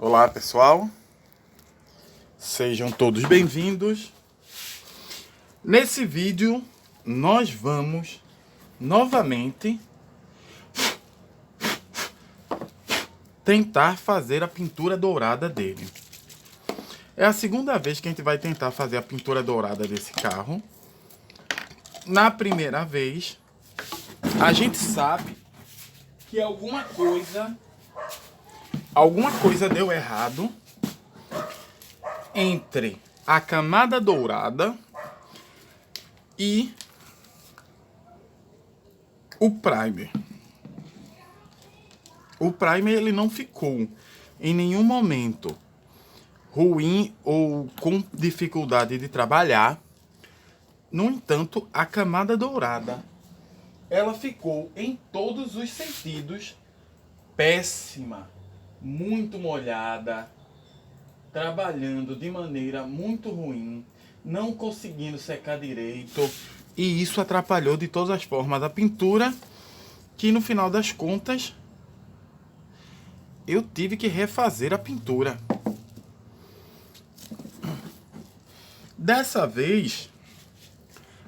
Olá pessoal, sejam todos bem-vindos. Nesse vídeo nós vamos novamente tentar fazer a pintura dourada dele. É a segunda vez que a gente vai tentar fazer a pintura dourada desse carro. Na primeira vez, a gente sabe que alguma coisa deu errado entre a camada dourada e o primer. O primer ele não ficou em nenhum momento ruim ou com dificuldade de trabalhar. No entanto, a camada dourada, ela ficou em todos os sentidos péssima, muito molhada, trabalhando de maneira muito ruim, não conseguindo secar direito, e isso atrapalhou de todas as formas a pintura, que no final das contas eu tive que refazer a pintura. Dessa vez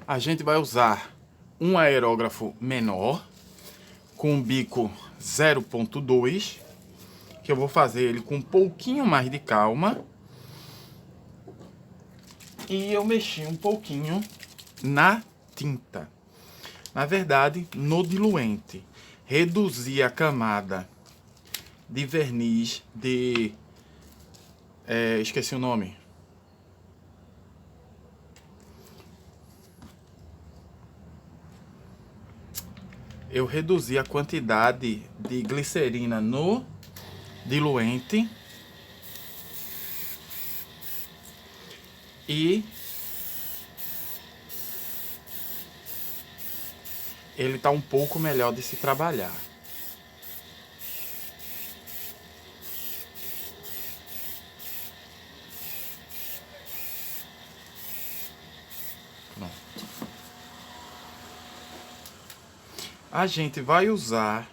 a gente vai usar um aerógrafo menor com bico 0.2, que eu vou fazer ele com um pouquinho mais de calma. E eu mexi um pouquinho na tinta. Na verdade, no diluente. Reduzi a camada de verniz de... esqueci o nome. Eu reduzi a quantidade de glicerina no diluente e ele tá um pouco melhor de se trabalhar. Pronto. A gente vai usar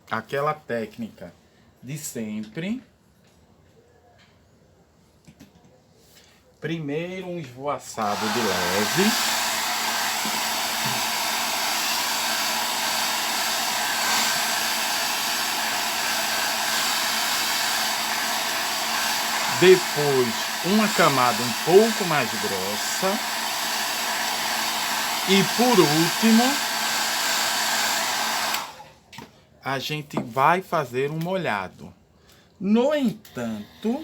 aquela técnica de sempre. Primeiro um esvoaçado de leve. Depois uma camada um pouco mais grossa. E por último, a gente vai fazer um molhado. No entanto,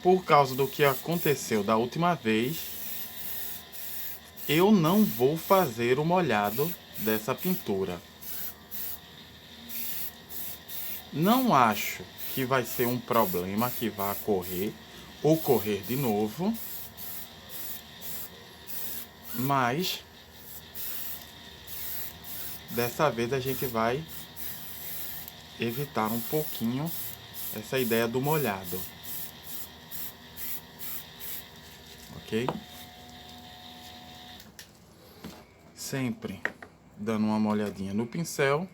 por causa do que aconteceu da última vez, eu não vou fazer o molhado dessa pintura. Não acho que vai ser um problema que vai ocorrer de novo, mas dessa vez a gente vai evitar um pouquinho essa ideia do molhado. Ok? Sempre dando uma molhadinha no pincel.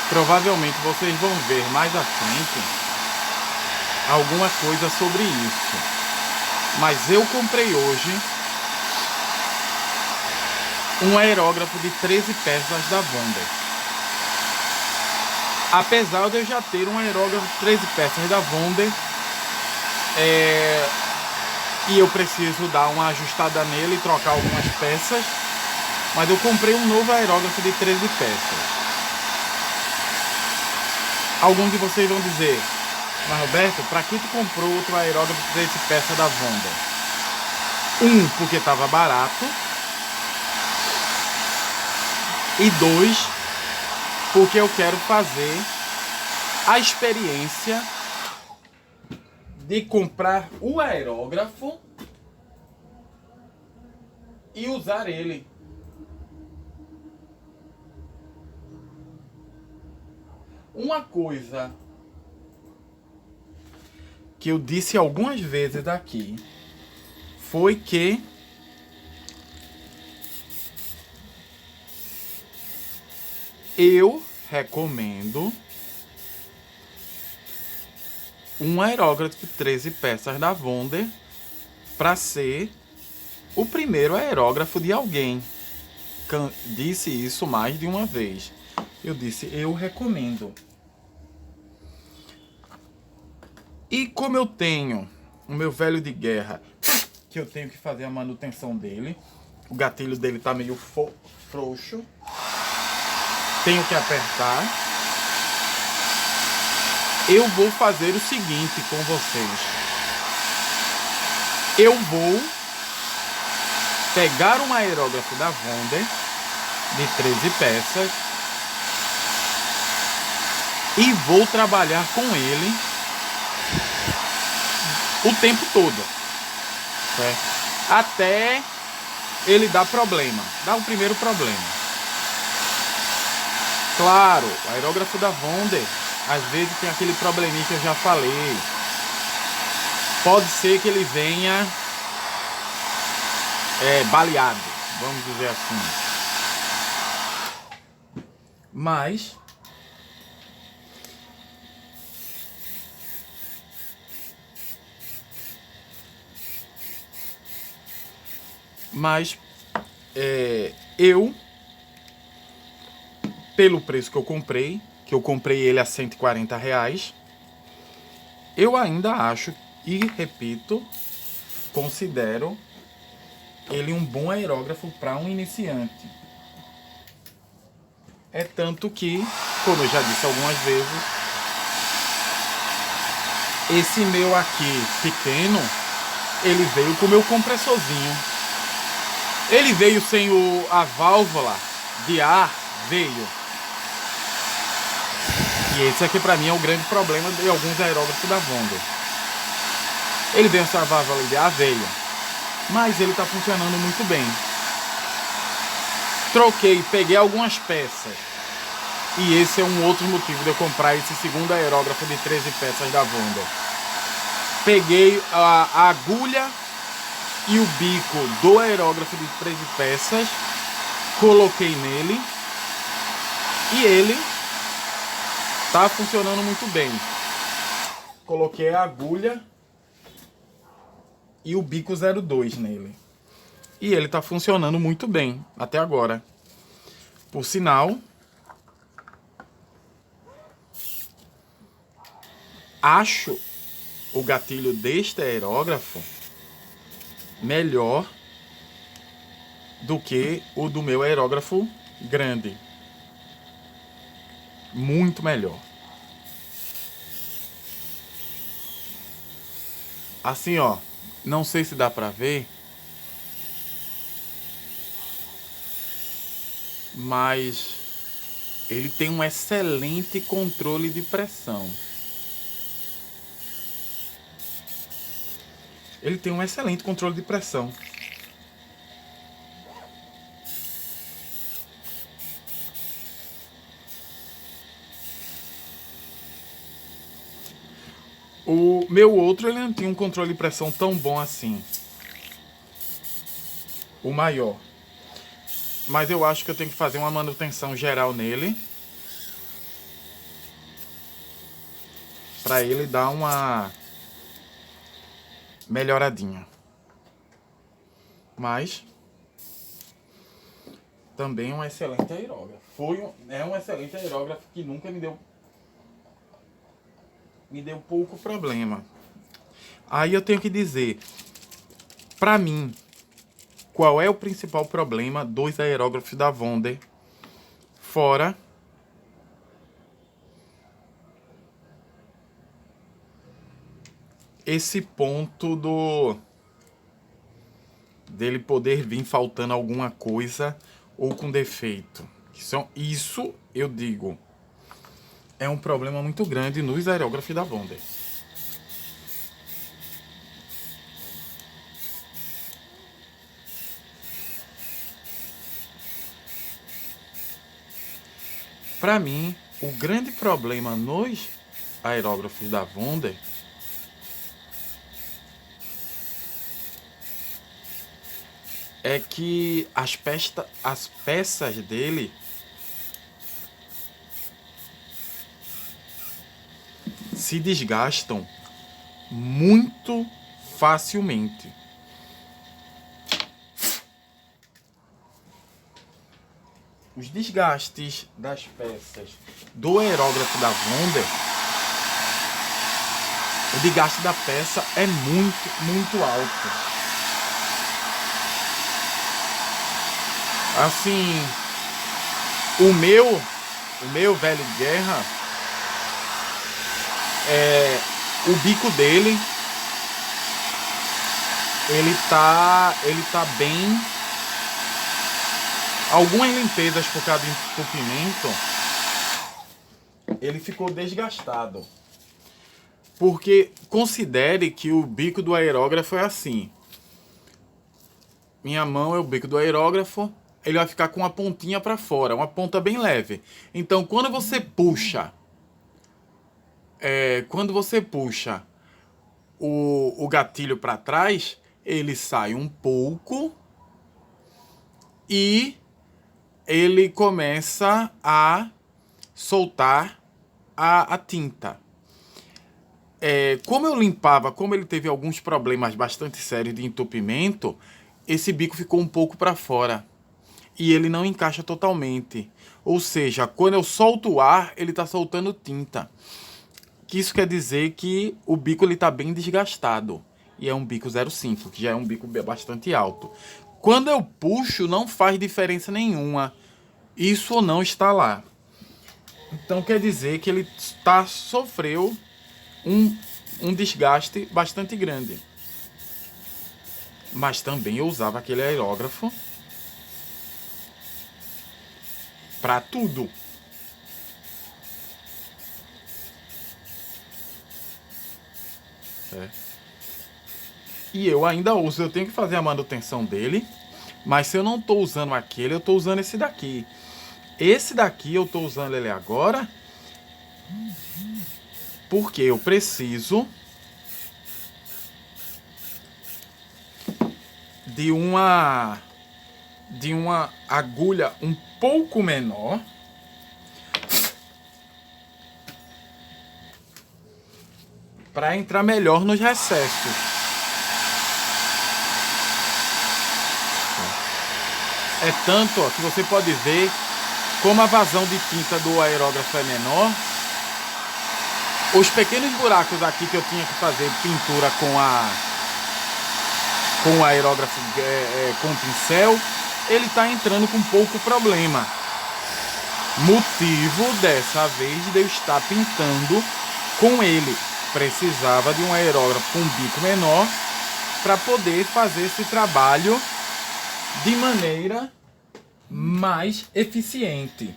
Provavelmente vocês vão ver mais à frente alguma coisa sobre isso. Mas eu comprei hoje um aerógrafo de 13 peças da Wonder. Apesar de eu já ter um aerógrafo de 13 peças da Wonder, e eu preciso dar uma ajustada nele e trocar algumas peças, mas eu comprei um novo aerógrafo de 13 peças. Alguns de vocês vão dizer: mas Roberto, pra que tu comprou outro aerógrafo de 13 peças da Wonder? Porque estava barato. E 2, porque eu quero fazer a experiência de comprar o aerógrafo e usar ele. Uma coisa que eu disse algumas vezes aqui foi que Eu recomendo um aerógrafo 13 peças da Wonder para ser o primeiro aerógrafo de alguém. Disse isso mais de uma vez. Eu disse, eu recomendo. E como eu tenho o meu velho de guerra, que eu tenho que fazer a manutenção dele, o gatilho dele tá meio frouxo, tenho que apertar. Eu vou fazer o seguinte com vocês. Eu vou pegar um aerógrafo da Wonder de 13 peças e vou trabalhar com ele o tempo todo, certo? Até ele dar problema, dar o primeiro problema. Claro, o aerógrafo da Wonder às vezes tem aquele probleminha que eu já falei. Pode ser que ele venha baleado, vamos dizer assim. Mas eu, pelo preço que eu comprei ele a R$140, eu ainda acho e repito, considero ele um bom aerógrafo para um iniciante. É tanto que, como eu já disse algumas vezes, esse meu aqui pequeno, ele veio com o meu compressorzinho. Ele veio sem a válvula de ar, veio. E esse aqui pra mim é o grande problema de alguns aerógrafos da Wonder. Ele veio sem a válvula de ar, veio. Mas ele tá funcionando muito bem. Troquei, peguei algumas peças. E esse é um outro motivo de eu comprar esse segundo aerógrafo de 13 peças da Wonder. Peguei a agulha e o bico do aerógrafo de 13 peças, coloquei nele e ele tá funcionando muito bem. Coloquei a agulha e o bico 02 nele. E ele tá funcionando muito bem até agora. Por sinal, acho o gatilho deste aerógrafo melhor do que o do meu aerógrafo grande. Muito melhor. Assim, ó, não sei se dá pra ver, mas ele tem um excelente controle de pressão. Ele tem um excelente controle de pressão. O meu outro, ele não tinha um controle de pressão tão bom assim. O maior. Mas eu acho que eu tenho que fazer uma manutenção geral nele. Pra ele dar uma melhoradinha. Mas também um excelente aerógrafo. É um excelente aerógrafo que nunca me deu pouco problema. Aí eu tenho que dizer, pra mim, qual é o principal problema dos aerógrafos da Wonder, fora esse ponto dele poder vir faltando alguma coisa ou com defeito. Isso eu digo, é um problema muito grande nos aerógrafos da Wonder. Para mim, o grande problema nos aerógrafos da Wonder é que as peças dele se desgastam muito facilmente. Os desgastes das peças do aerógrafo da Wonder, o desgaste da peça é muito alto. Assim, o meu velho de guerra, o bico dele, ele tá bem. Algumas limpezas por causa do entupimento, ele ficou desgastado. Porque considere que o bico do aerógrafo é assim. Minha mão é o bico do aerógrafo, ele vai ficar com a pontinha para fora, uma ponta bem leve. Então, quando você puxa, o gatilho para trás, ele sai um pouco e ele começa a soltar a tinta. Como eu limpava, como ele teve alguns problemas bastante sérios de entupimento, esse bico ficou um pouco para fora e ele não encaixa totalmente. Ou seja, quando eu solto o ar, ele está soltando tinta. Isso quer dizer que o bico está bem desgastado. E é um bico 0,5, que já é um bico bastante alto. Quando eu puxo, não faz diferença nenhuma. Isso ou não está lá. Então quer dizer que ele sofreu um desgaste bastante grande. Mas também eu usava aquele aerógrafo para tudo. E eu ainda uso, eu tenho que fazer a manutenção dele. Mas se eu não estou usando aquele, eu estou usando esse daqui. Esse daqui eu estou usando ele agora porque eu preciso de uma agulha um pouco menor para entrar melhor nos recessos. É tanto que você pode ver como a vazão de tinta do aerógrafo é menor. Os pequenos buracos aqui que eu tinha que fazer pintura com o aerógrafo com o pincel, ele está entrando com pouco problema. Motivo dessa vez de eu estar pintando com ele. Precisava de um aerógrafo com bico menor para poder fazer esse trabalho de maneira mais eficiente.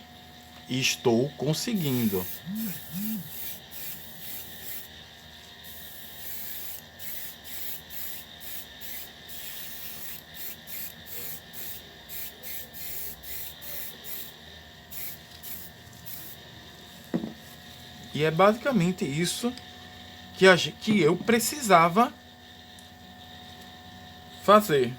E estou conseguindo. E é basicamente isso que eu precisava fazer.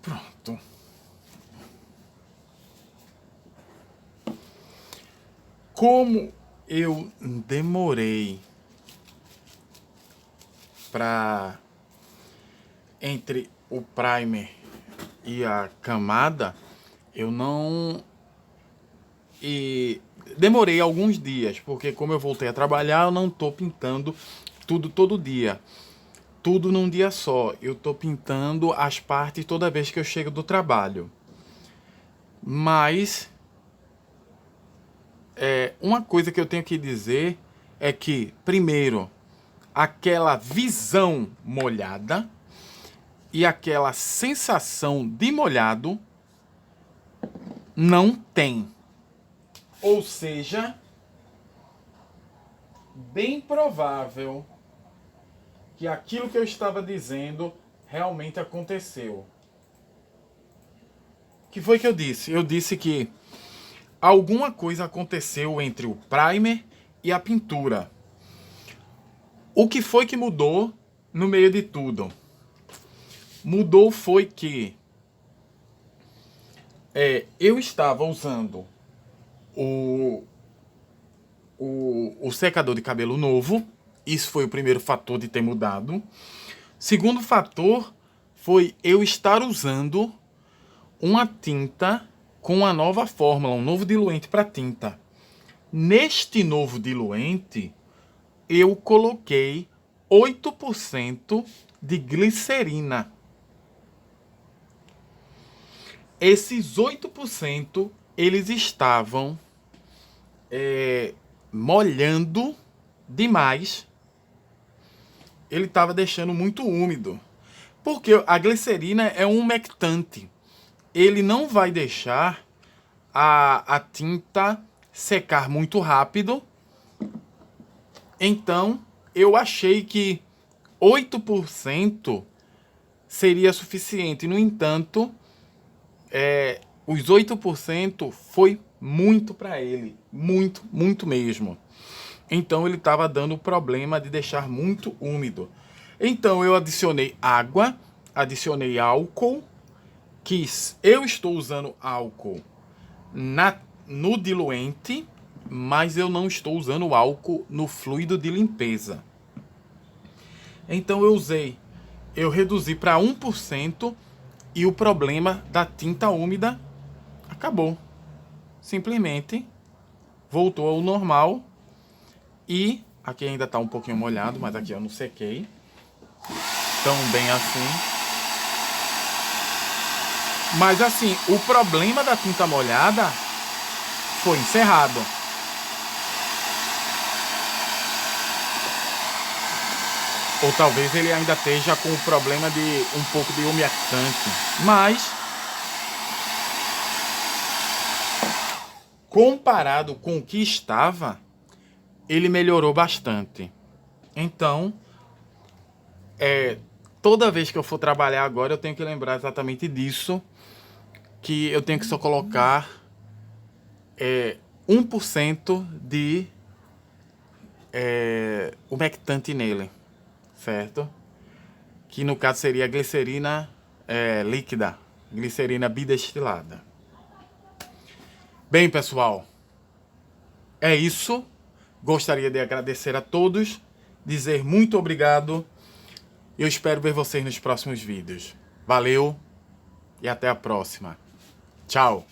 Pronto. Como eu demorei para entre o primer e a camada, eu não demorei alguns dias, porque como eu voltei a trabalhar, eu não tô pintando tudo todo dia. Tudo num dia só. Eu tô pintando as partes toda vez que eu chego do trabalho. Mas uma coisa que eu tenho que dizer é que, primeiro, aquela visão molhada e aquela sensação de molhado não tem. Ou seja, bem provável que aquilo que eu estava dizendo realmente aconteceu. O que foi que eu disse? Eu disse que alguma coisa aconteceu entre o primer e a pintura. O que foi que mudou no meio de tudo? Mudou foi que eu estava usando o secador de cabelo novo. Isso foi o primeiro fator de ter mudado. Segundo fator foi eu estar usando uma tinta com uma nova fórmula, um novo diluente para tinta. Neste novo diluente, eu coloquei 8% de glicerina. Esses 8%, eles estavam molhando demais. Ele estava deixando muito úmido. Porque a glicerina é um umectante. Ele não vai deixar a tinta secar muito rápido. Então, eu achei que 8% seria suficiente. No entanto, os 8% foi muito para ele. Muito, muito mesmo. Então, ele estava dando o problema de deixar muito úmido. Então, eu adicionei água, adicionei álcool, que eu estou usando álcool no diluente, mas eu não estou usando álcool no fluido de limpeza. Então eu reduzi para 1% e o problema da tinta úmida acabou. Simplesmente voltou ao normal e aqui ainda está um pouquinho molhado, mas aqui eu não sequei tão bem assim. Mas assim, o problema da tinta molhada foi encerrado. Ou talvez ele ainda esteja com o problema de um pouco de umectante. Mas, comparado com o que estava, ele melhorou bastante. Então, toda vez que eu for trabalhar agora, eu tenho que lembrar exatamente disso. Que eu tenho que só colocar 1% de umectante nele, certo? Que no caso seria a glicerina líquida, glicerina bidestilada. Bem, pessoal, é isso. Gostaria de agradecer a todos, dizer muito obrigado. Eu espero ver vocês nos próximos vídeos. Valeu e até a próxima. Tchau!